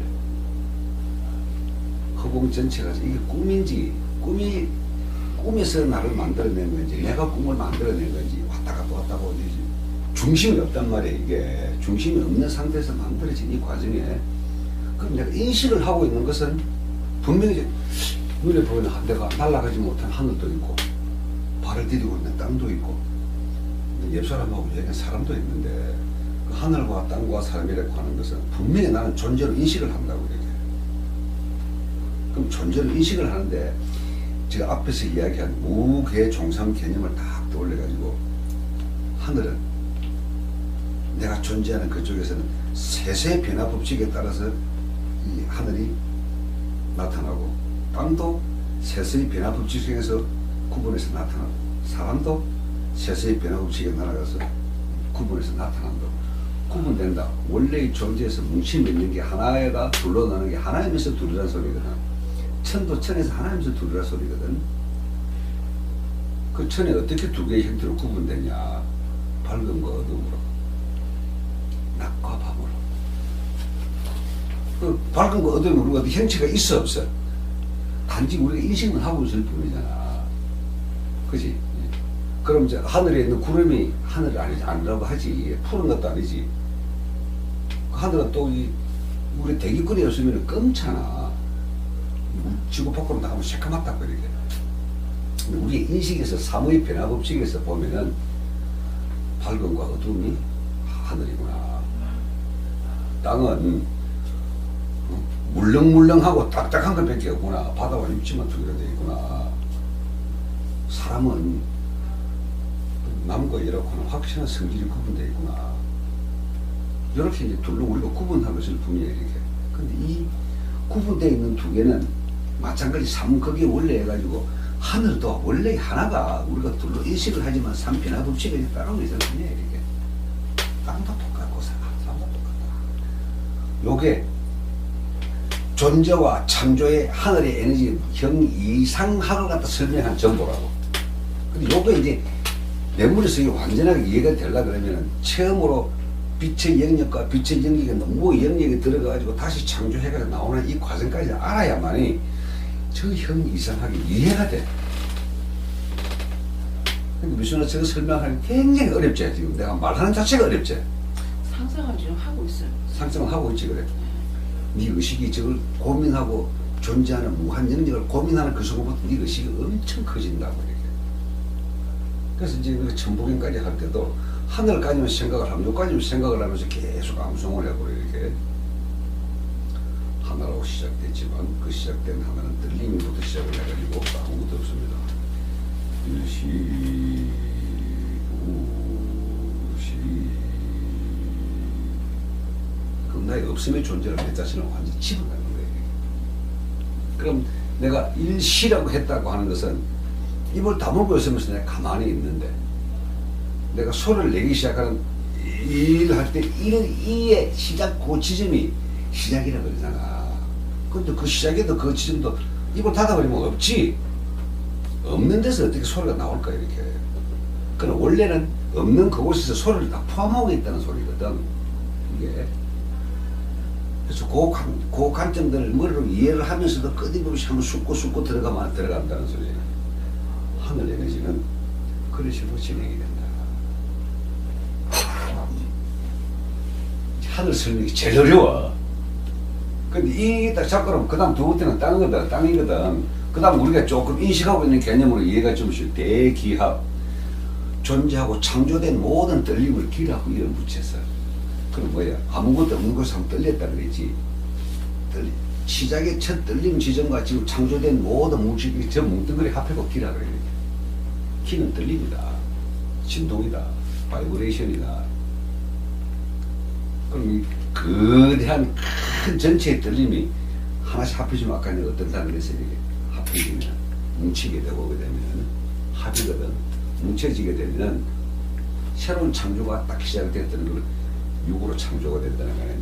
S1: 허공 전체가 이게 꿈인지 꿈에서 나를 만들어낸 건지 내가 꿈을 만들어낸 건지 왔다 갔다 오지 중심이 없단 말이에요. 이게 중심이 없는 상태에서 만들어진 이 과정에 그럼 내가 인식을 하고 있는 것은 분명히 눈에 보이는 내가 날아가지 못한 하늘도 있고 발을 디디고 있는 땅도 있고 옆 사람하고 얘기한 사람도 있는데 그 하늘과 땅과 사람이라고 하는 것은 분명히 나는 존재로 인식을 한다고 이렇게. 그럼 존재로 인식을 하는데 제가 앞에서 이야기한 무개 종상 개념을 딱 떠올려가지고 하늘은 내가 존재하는 그쪽에서는 세세의 변화 법칙에 따라서 이 하늘이 나타나고 땅도 세세의 변화 법칙 중에서 구분해서 나타나고 사람도 세세의 변화 법칙에 날아가서 구분해서 나타난다. 구분된다. 원래의 존재에서 뭉침이 있는 게 하나가 둘러나는 게 하나이면서 둘이란 소리거든. 천도 천에서 하나이면서 둘이란 소리거든. 그 천에 어떻게 두 개의 형태로 구분되냐. 밝음과 어둠으로. 낮과 밤으로. 그 밝음과 어둠으로 어떤 형체가 있어 없어? 단지 우리가 인식만 하고 있을 뿐이잖아. 그지? 그럼 이제 하늘에 있는 구름이 하늘이 아니라고 하지. 푸른 것도 아니지. 하늘은 또 우리 대기권이 없으면 검잖아. 지구 밖으로 나가면 새까맣다고 이렇게. 근데 우리의 인식에서 사무의 변화 법칙에서 보면은 밝음과 어둠이 하늘이구나. 땅은 물렁물렁하고 딱딱한 것밖에 없구나. 바다와 육지만 두 개가 되어 있구나. 사람은 남과 여라고는 확실한 성질이 구분되어 있구나. 이렇게 이제 둘로 우리가 구분한 것을 분이에요, 이렇게. 근데 이 구분되어 있는 두 개는 마찬가지 삼극이 원래 해가지고 하늘도 원래 하나가 우리가 둘로 인식을 하지만 삼변화 법칙이 따라오고 있을 뿐이에요, 이렇게. 땅도 똑같고 사람도 똑같다. 요게 존재와 창조의 하늘의 에너지 형이상학을 갖다 설명한 정보라고. 근데 요게 이제 내 머릿속에 완전하게 이해가 되려고 그러면 처음으로 빛의 영역과 빛의 영역이 너무 영역에 들어가가지고 다시 창조해가지고 나오는 이 과정까지 알아야만이 저 형 이상하게 이해가 돼. 근데 미술은 저거 설명하기 굉장히 어렵지. 지금 내가 말하는 자체가 어렵지.
S2: 상상을 지금 하고 있어요.
S1: 상상을 하고 있지 그래. 네 의식이 저걸 고민하고 존재하는 무한 영역을 고민하는 그 순간부터 네 의식이 엄청 커진다고 이렇게. 그래서 이제 그 천부경까지 할 때도 하늘까지만 생각을 하면 여기까지만 생각을 하면서 계속 암송을 해버려 이렇게. 하나라고 시작됐지만 그 시작된 하나는 들림부터 시작을 해가지고 아무것도 없습니다. 일시 우시. 그럼 나의 없음의 존재를 내 자신을 완전히 집어넣는 거예요. 그럼 내가 일시라고 했다고 하는 것은 입을 다물고 있으면서 내가 가만히 있는데 내가 소리를 내기 시작하는 일할 때 이의 시작 그 지점이 시작이라고 그러잖아. 근데 그 시작에도 그 지점도 입을 닫아버리면 없지. 없는 데서 어떻게 소리가 나올까 이렇게. 그럼 원래는 없는 그곳에서 소리를 다 포함하고 있다는 소리거든. 이게. 그래서 그 관점들을 머리로 이해를 하면서도 끊임없이 한번 쑥고 들어간다는 소리예요. 하늘 에너지는 그런 식으로 진행이 된다. 하늘 설명이 제일 어려워. 근데 이게 딱 잡고 그 다음 두 번째는 땅이거든. 그 다음 우리가 조금 인식하고 있는 개념으로 이해가 좀 쉬워. 대기합. 존재하고 창조된 모든 떨림을 기라고 이름 붙였어. 그럼 뭐야? 아무것도 없는 곳에서 한번 떨렸다 그랬지. 시작의 첫 떨림 지점과 지금 창조된 모든 물질이 저 뭉뚱그리 합해고 기라 그래. 기는 떨림이다. 진동이다. 바이브레이션이다. 그럼 이 거대한 큰 전체의 떨림이 하나씩 합해지면 아까 내가 어떤 사람이 그랬어요. 이게 합해지면 뭉치게 되고 그러게 되면 합이거든. 뭉쳐지게 되면 새로운 창조가 딱 시작됐다는 걸 육으로 창조가 된다는 거예요.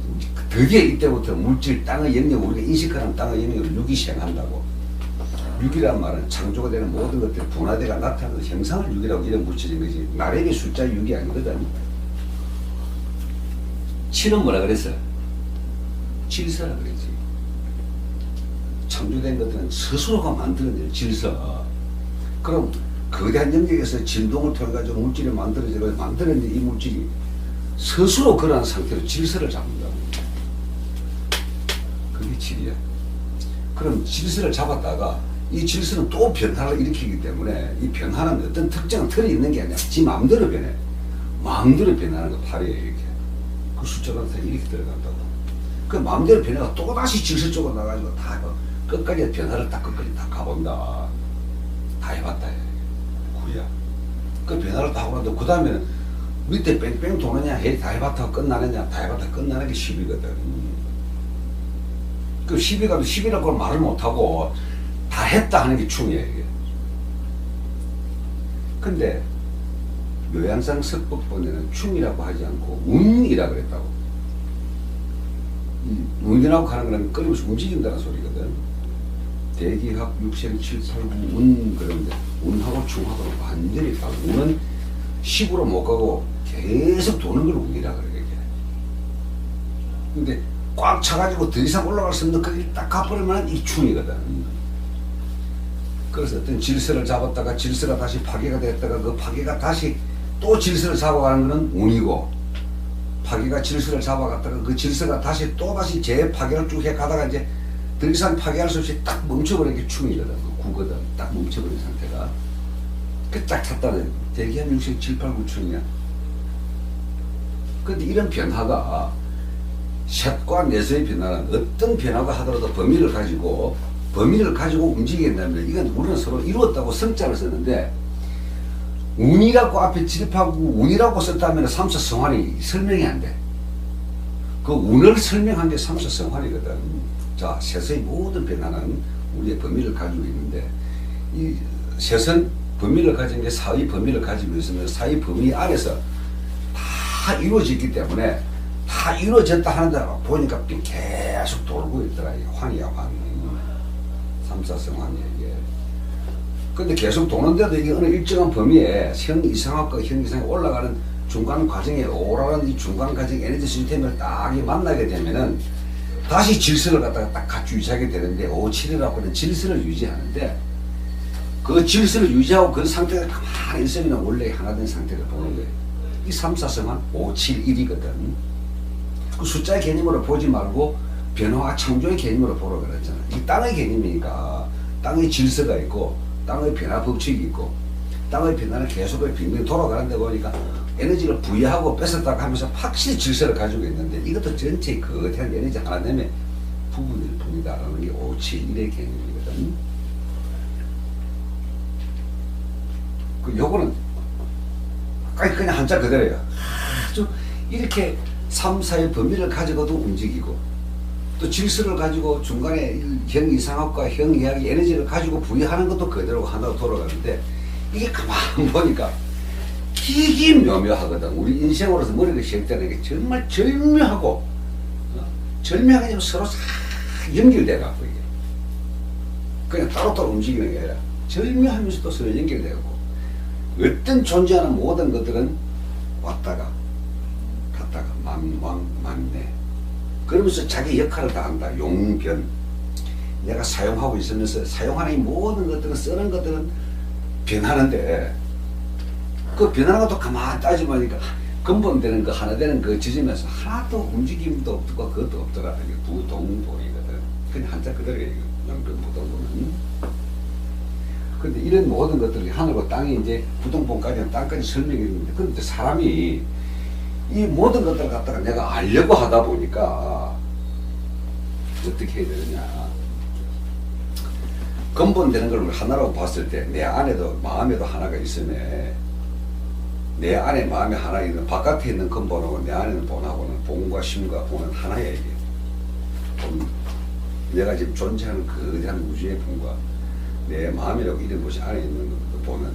S1: 드디어 이때부터 물질, 땅의 영역, 우리가 인식하는 땅의 영역을 육이 시행한다고. 육이란 말은 창조가 되는 모든 것들이 분화대가 나타나는 형상을 육이라고 이름 붙여진 거지. 나래의 숫자 육이 아니거든. 칠은 뭐라 그랬어? 질서라 그랬지. 창조된 것들은 스스로가 만들어낸 질서. 그럼 거대한 영역에서 진동을 통해 가지고 물질이 만들어낸 이 물질이 스스로 그러한 상태로 질서를 잡는다고. 그게 질이야. 그럼 질서를 잡았다가 이 질서는 또 변화를 일으키기 때문에 이 변화는 어떤 특정한 틀이 있는 게 아니라 지 마음대로 변해. 마음대로 변하는 거 8이에요 이렇게. 그 숫자가 다 이렇게 들어간다고. 그 마음대로 변화가 또다시 질서 쪽으로 나가지고 다 끝까지 변화를 다 끝까지 다 가본다. 다 해봤다 해. 구야. 그 변화를 다 하고 나도 그 다음에는 밑에 뺑뺑 도느냐 다 해봤다 끝나느냐 다 해봤다 끝나는 게 10이거든. 그 10이가 10이라고 말을 못하고 다 했다 하는 게 충이에요 이게. 근데 묘양상 석법본에는 충이라고 하지 않고 운이라고 그랬다고. 운이라고 하는 거는 끊임없이 움직인다는 소리거든. 대기합, 육생, 7, 8, 9, 운 그런데 운하고 충하고는 완전히 다르고 운은 10으로 못 가고 계속 도는 걸 운이라 그래. 근데 꽉 차가지고 더 이상 올라갈 수 없는 거기 딱 가버리면 이 충이거든. 그래서 어떤 질서를 잡았다가 질서가 다시 파괴가 됐다가 그 파괴가 다시 또 질서를 잡아가는 것은 운이고, 파괴가 질서를 잡아갔다가 그 질서가 다시 또다시 재파괴를 쭉 해가다가 이제 더 이상 파괴할 수 없이 딱 멈춰버리는 게 충이거든. 그 구거든. 딱 멈춰버린 상태가. 그 딱 찼다는 대기한 6생 7, 8, 9 충이야. 근데 이런 변화가 셋과 내서의 변화는 어떤 변화가 하더라도 범위를 가지고 움직인다면 이건 우리는 서로 이루었다고 성자를 썼는데, 운이라고 앞에 칠입하고 운이라고 썼다면 삼사 성환이 설명이 안 돼. 그 운을 설명한 게 삼사 성환이거든. 자, 셋의 모든 변화는 우리의 범위를 가지고 있는데, 이 셋은 범위를 가진 게 사의 범위를 가지고 있으면 사의 범위 안에서 다 이루어졌기 때문에 다 이루어졌다 하는데 보니까 계속 돌고 있더라. 환이야, 환. 삼사성환이야, 이게. 근데 계속 도는데도 이게 어느 일정한 범위에 형 이상학과 형 이상이 올라가는 중간 과정에 오라는 이 중간 과정 에너지 시스템을 딱 만나게 되면은 다시 질서를 갖다가 딱 같이 유지하게 되는데 5, 7이라고 하는 질서를 유지하는데, 그 질서를 유지하고 그 상태가 가만히 있으면 원래 하나 된 상태를 보는 거예요. 이 3, 4성환 5, 7, 1이거든. 그 숫자의 개념으로 보지 말고 변화와 창조의 개념으로 보러 그랬잖아. 이 땅의 개념이니까 땅의 질서가 있고 땅의 변화 법칙이 있고 땅의 변화는 계속 빙빙 돌아가는데 보니까 에너지를 부여하고 뺏었다가 하면서 확실히 질서를 가지고 있는데, 이것도 전체의 거대한 에너지 하나님의 부분일 뿐이다라는 게 5, 7, 1의 개념이거든. 그 요거는 그냥 한자 그대로예요. 아주 이렇게 3, 4의 범위를 가지고도 움직이고, 또 질서를 가지고 중간에 형 이상학과 형 이야기 에너지를 가지고 부여하는 것도 그대로 하나로 돌아가는데, 이게 가만 보니까 되게 묘묘하거든. 우리 인생으로서 머리가 시작되는 게 정말 절묘하고, 절묘하게 서로 싹 연결돼갖고, 이게 그냥 따로따로 움직이는 게 아니라 절묘하면서도 서로 연결돼갖고, 어떤 존재하는 모든 것들은 왔다가 갔다가 만왕 만내 그러면서 자기 역할을 다 한다. 용변. 내가 사용하고 있으면서 사용하는 이 모든 것들은 쓰는 것들은 변하는데 그 변하는 것도 가만히 따지면 근본되는 거 하나 되는 그 지점에서 하나도 움직임도 없고 그것도 없더라. 이게 부동본이거든. 그냥 한자 그대로예요. 용변부동본은. 근데 이런 모든 것들이 하늘과 땅이 이제 부동본까지는 땅까지 설명해 주는데 근데 사람이 이 모든 것들을 갖다가 내가 알려고 하다 보니까 어떻게 해야 되느냐. 근본되는 걸 하나라고 봤을 때 내 안에도 마음에도 하나가 있으면 내 안에 마음에 하나 있는 바깥에 있는 근본하고 내 안에 있는 본하고는 본과 심과 본은 하나야 이게. 본. 내가 지금 존재하는 거대한 우주의 본과 내 마음이라고 이런 것이 안에 있는 본은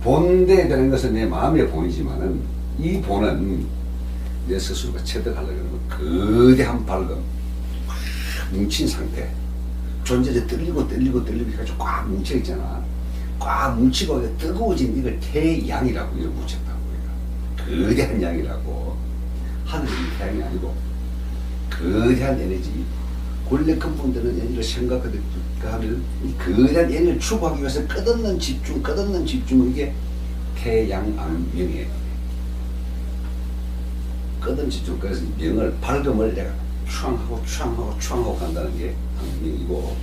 S1: 본대에 되는 것은 내 마음의 본이지만은 이 본은 내 스스로가 체득하려고 하는 거대한 밝음 꽉 뭉친 상태 존재에 떨리고 해가지고 꽉 뭉쳐 있잖아. 꽉 뭉치고 뜨거워진 이걸 태양이라고 이걸 뭉쳤다고 우리가. 거대한 양이라고. 하늘이 태양이 아니고 거대한 에너지. 원래 근본되는 에너지를 생각하면 이 거대한 에너지를 추구하기 위해서 끝없는 집중 이게 태양암명이에요. 끝없는 집중. 그래서 명을 밝음을 내가 추앙하고 간다는 게 암명이고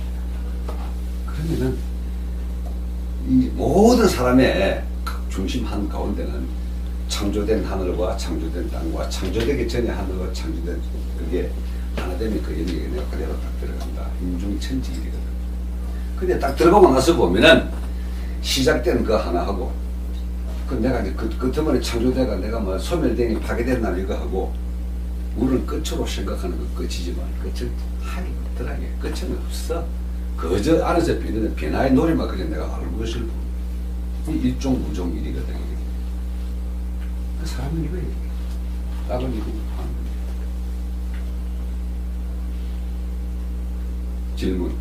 S1: 그러면은 이 모든 사람의 중심 한 가운데는 창조된 하늘과 창조된 땅과 창조되기 전에 하늘과 창조된 그게 하나 되면 그 영역에 내가 그대로 딱 들어간다. 임중천지일이거든. 근데 딱 들어가고 나서 보면은 시작된 그 하나 하고 그 내가 이제 그 틈에 창조대가 내가 뭐 소멸되니 파괴된 이거 하고 우리는 끝으로 생각하는 거 끝이지만 끝은 하기 없더라게. 끝은 없어. 그저 안에서 비는 변화의 노래만 그냥 내가 알고 있을 뿐. 일종 무종 일이거든. 그 사람은 이거예요. 딱은 이거 하는 거예요. 질문.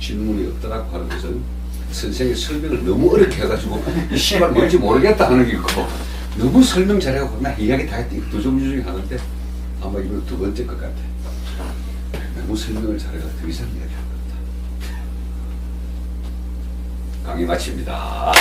S1: 질문이 없더라고 하는 것은 선생의 설명을 너무 어렵게 해가지고 이 씨발 뭔지 모르겠다 하는 게 있고 너무 설명 잘해갖고 나 이야기 다 했더니 두정주정 하는데 아마 이건 두 번째 것 같아. 너무 설명을 잘해가지고 더 이상 이야기 한 것 같다. 강의 마칩니다.